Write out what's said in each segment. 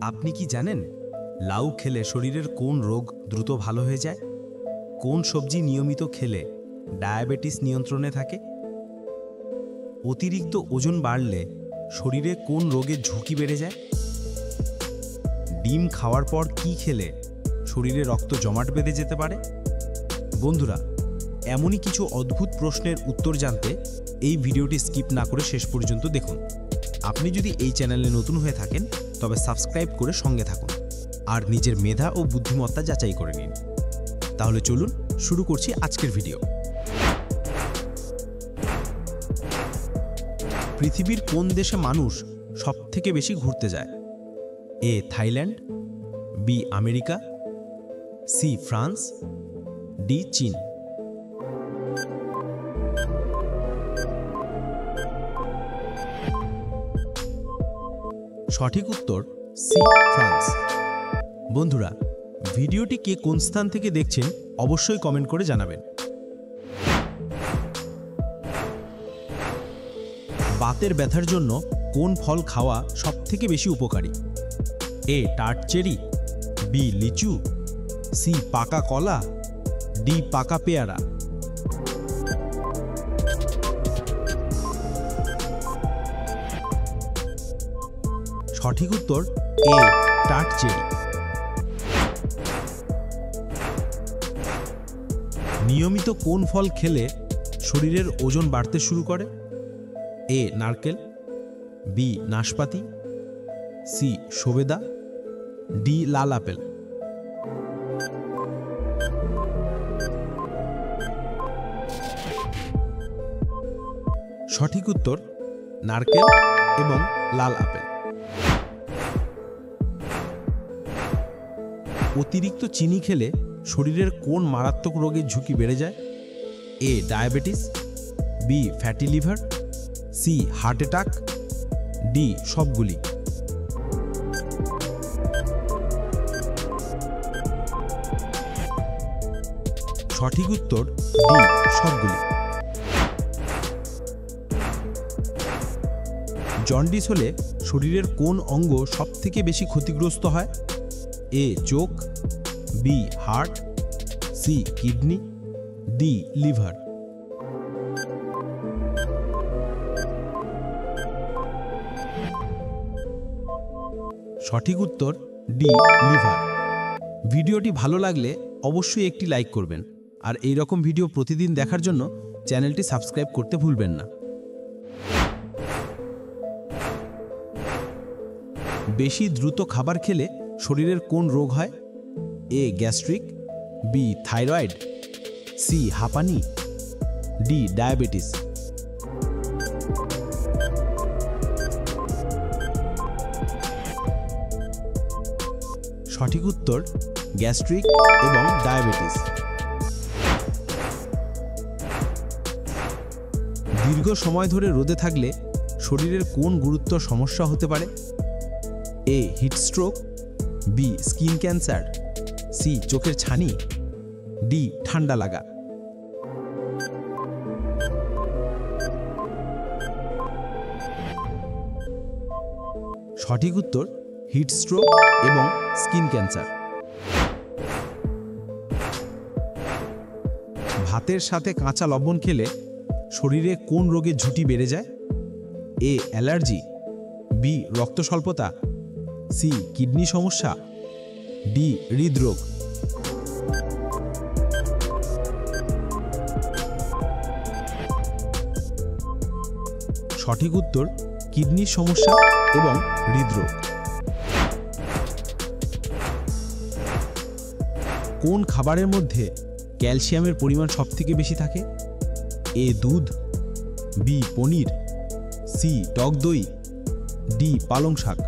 আপনি কি জানেন লাউ খেলে শরীরের কোন রোগ দ্রুত ভালো হয়ে যায়? কোন সবজি নিয়মিত খেলে ডায়াবেটিস নিয়ন্ত্রণে থাকে? অতিরিক্ত ওজন বাড়লে শরীরে কোন রোগের ঝুঁকি বেড়ে যায়? ডিম খাওয়ার পর কি খেলে শরীরে রক্ত জমাট বেঁধে যেতে পারে? বন্ধুরা, এমনই কিছু অদ্ভুত প্রশ্নের উত্তর জানতে এই ভিডিওটি স্কিপ না করে শেষ পর্যন্ত দেখুন। আপনি যদি এই চ্যানেলে নতুন হয়ে থাকেন তবে সাবস্ক্রাইব করে সঙ্গে থাকুন আর নিজের মেধা ও বুদ্ধিমত্তা যাচাই করে নিন। তাহলে চলুন শুরু করছি আজকের ভিডিও। পৃথিবীর কোন দেশে মানুষ সবথেকে বেশি ঘুরতে যায়? A Thailand, B America, C France, D চীন। সঠিক উত্তর সি ফ্রান্স। বন্ধুরা, ভিডিওটি কে কোন স্থান থেকে দেখছেন অবশ্যই কমেন্ট করে জানাবেন। বাতের ব্যথার জন্য কোন ফল খাওয়া সবথেকে বেশি উপকারী? এ টার্ট চেরি, বি লিচু, সি পাকা কলা, ডি পাকা পেয়ারা। সঠিক উত্তর এ টার্ট চেরি। নিয়মিত কোন ফল খেলে শরীরের ওজন বাড়তে শুরু করে? এ নারকেল, বি নাশপাতি, সি সবেদা, ডি লাল আপেল। সঠিক উত্তর নারকেল এবং লাল আপেল। অতিরিক্ত চিনি খেলে শরীরের কোন মারাত্মক রোগের ঝুঁকি বেড়ে যায়? A diabetes, B fatty liver, C heart attack, D সবগুলি। সঠিক উত্তর ডি সবগুলি। জন্ডিস হলে শরীরের কোন অঙ্গ সবথেকে বেশি ক্ষতিগ্রস্ত হয়? এ চোখ, B heart, C kidney, D liver. সঠিক উত্তর ডি লিভার। ভিডিওটি ভালো লাগলে অবশ্যই একটি লাইক করবেন আর এই রকম ভিডিও প্রতিদিন দেখার জন্য চ্যানেলটি সাবস্ক্রাইব করতে ভুলবেন না। বেশি দ্রুত খাবার খেলে শরীরের কোন রোগ হয়? A gastric, B thyroid, C হাঁপানি, ডি ডায়াবেটিস। সঠিক উত্তর গ্যাস্ট্রিক এবং ডায়াবেটিস। দীর্ঘ সময় ধরে রোদে থাকলে শরীরের কোন গুরুতর সমস্যা হতে পারে? A heatstroke, B skin cancer, C চোখের ছানি, ডি ঠান্ডা লাগা। সঠিক উত্তর হিটস্ট্রোক এবং স্কিন ক্যান্সার। ভাতের সাথে কাঁচা লবণ খেলে শরীরে কোন রোগের ঝুঁকি বেড়ে যায়? এ অ্যালার্জি, বি রক্ত স্বল্পতা, সি কিডনি সমস্যা, ডি হৃদরোগ। সঠিক উত্তর কিডনির সমস্যা এবং হৃদরোগ। কোন খাবারের মধ্যে ক্যালসিয়ামের পরিমাণ সবথেকে বেশি থাকে? এ দুধ, বি পনির, সি টক দই, ডি পালং শাক।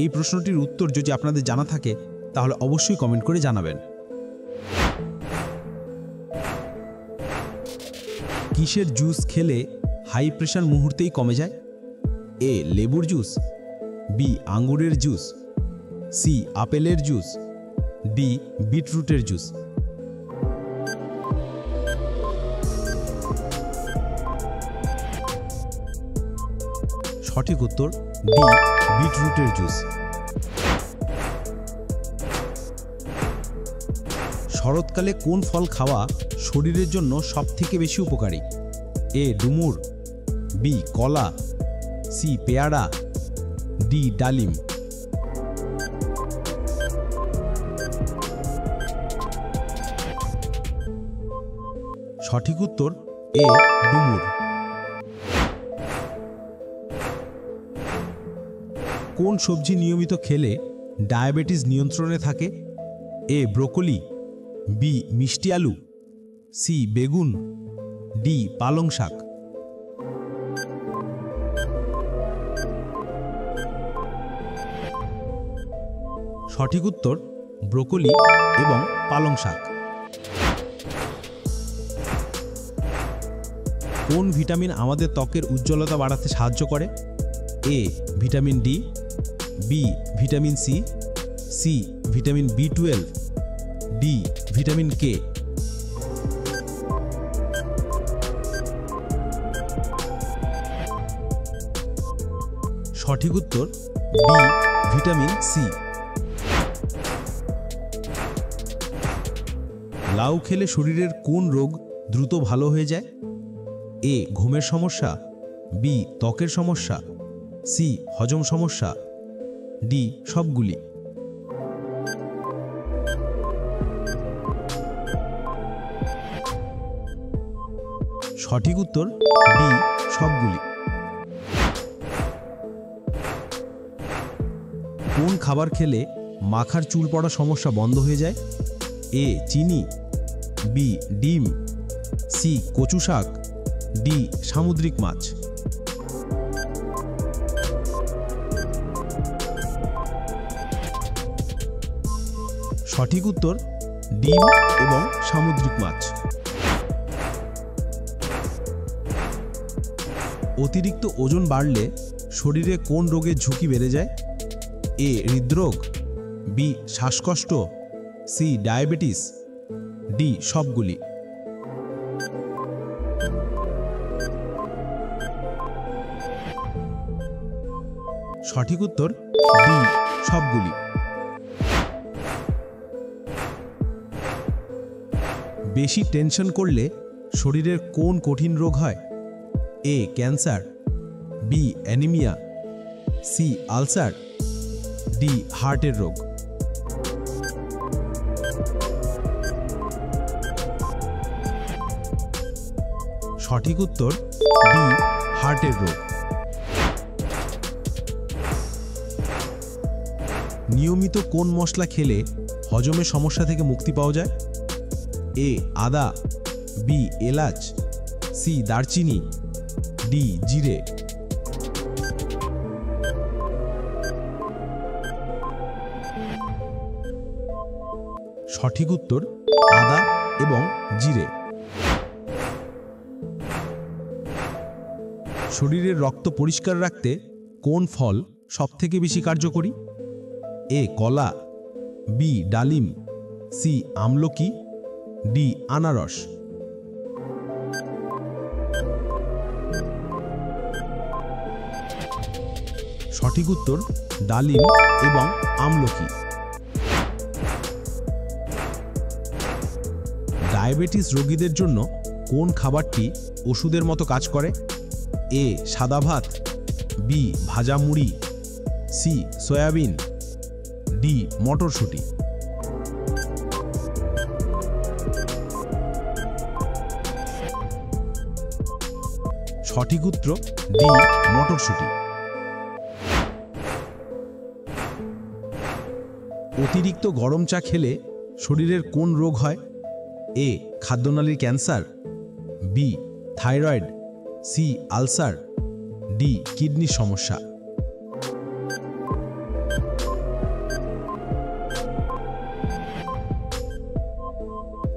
এই প্রশ্নটির উত্তর যদি আপনাদের জানা থাকে তাহলে অবশ্যই কমেন্ট করে জানাবেন। কিসের জুস খেলে হাই প্রেশার মুহূর্তেই কমে যায়? এ লেবুর জুস, বি আঙ্গুরের জুস, সি আপেলের জুস, ডি বিটরুটের জুস। সঠিক উত্তর ডি, বিটরুটের জুস। শরৎকালে কোন ফল খাওয়া শরীরের জন্য সবথেকে বেশি উপকারী? এ ডুমুর, বি কলা, সি পেয়ারা, ডি ডালিম। সঠিক উত্তর এ ডুমুর। কোন সবজি নিয়মিত খেলে ডায়াবেটিস নিয়ন্ত্রণে থাকে? এ ব্রোকলি, বি মিষ্টি আলু, সি বেগুন, ডি পালং শাক। সঠিক উত্তর ব্রোকলি এবং পালং শাক। কোন ভিটামিন আমাদের ত্বকের উজ্জ্বলতা বাড়াতে সাহায্য করে? A vitamin D, B vitamin C, C vitamin বি12, ডি ভিটামিন কে। সঠিক উত্তর বি ভিটামিন সি। লাউ খেলে শরীরের কোন রোগ দ্রুত ভালো হয়ে যায়? এ ঘুমের সমস্যা, বি ত্বকের সমস্যা, সি হজম সমস্যা, ডি সবগুলি। সঠিক উত্তর ডি সবগুলি। কোন খাবার খেলে মাথার চুল পড়া সমস্যা বন্ধ হয়ে যায়? এ চিনি, বি ডিম, সি কচু শাক, ডি সামুদ্রিক মাছ। সঠিক উত্তর ডিম এবং সামুদ্রিক মাছ। অতিরিক্ত ওজন বাড়লে শরীরে কোন রোগের ঝুঁকি বেড়ে যায়? এ হৃদরোগ, বি শ্বাসকষ্ট, সি ডায়াবেটিস, ডি সবগুলি। সঠিক উত্তর ডি সবগুলি। বেশি টেনশন করলে শরীরের কোন কঠিন রোগ হয়? A cancer, B anaemia, C ulcer, D হার্টের রোগ। সঠিক উত্তর ডি হার্টের রোগ। নিয়মিত কোন মশলা খেলে হজমের সমস্যা থেকে মুক্তি পাওয়া যায়? এ আদা, বি এলাচ, সি দারচিনি, ডি জিরে। সঠিক উত্তর আদা এবং জিরে। শরীরের রক্ত পরিষ্কার রাখতে কোন ফল সবথেকে বেশি কার্যকরী? এ কলা, বি ডালিম, সি আমলকি, ডি আনারস। সঠিক উত্তর ডালিম এবং আমলকি। ডায়াবেটিস রোগীদের জন্য কোন খাবারটি ওষুধের মতো কাজ করে? এ সাদা ভাত, বি ভাজা মুড়ি, সি সয়াবিন, ডি মটরশুঁটি। সঠিক উত্তর ডি মটরশুঁটি। অতিরিক্ত গরম চা খেলে শরীরের কোন রোগ হয়? এ খাদ্যনালীর cancer, B thyroid, C ulcer, D কিডনির সমস্যা।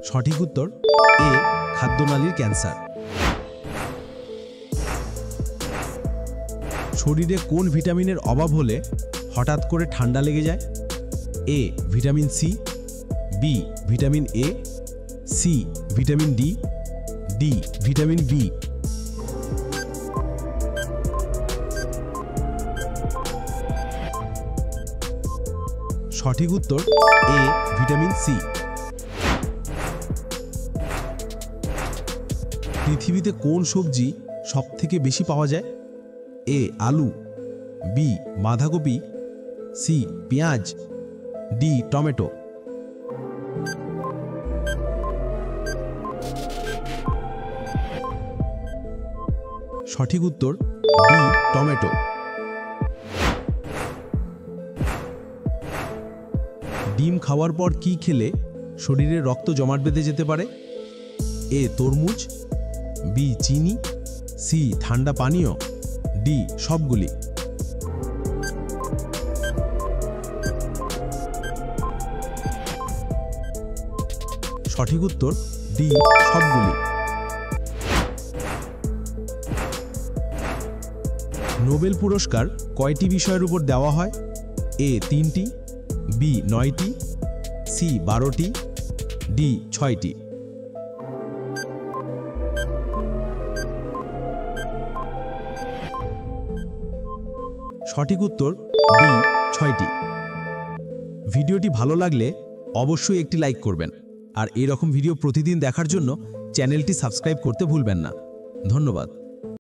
সঠিক উত্তর এ খাদ্যনালীর ক্যান্সার। শরীরে কোন ভিটামিনের অভাব হলে হঠাৎ করে ঠান্ডা লেগে যায়? A vitamin C, B vitamin A, C vitamin D, D vitamin B. সঠিক উত্তর এ ভিটামিন সি। পৃথিবীতে কোন সবজি সবথেকে বেশি পাওয়া যায়? এ আলু, বি বাঁধাকপি, সি পেঁয়াজ, ডি টমেটো। সঠিক উত্তর ডি টমেটো। ডিম খাওয়ার পর কি খেলে শরীরে রক্ত জমাট বেঁধে যেতে পারে? এ তরমুজ, বি চিনি, সি ঠান্ডা পানীয়, ডি সবগুলি। সঠিক উত্তর ডি সবগুলি। নোবেল পুরস্কার কয়টি বিষয়ের উপর দেওয়া হয়? এ 3টি, বি 9টি, সি 12টি, ডি 6টি। সঠিক উত্তর ডি 6টি। ভিডিওটি ভালো লাগলে অবশ্যই একটি লাইক করবেন আর এরকম ভিডিও প্রতিদিন দেখার জন্য চ্যানেলটি সাবস্ক্রাইব করতে ভুলবেন না। ধন্যবাদ।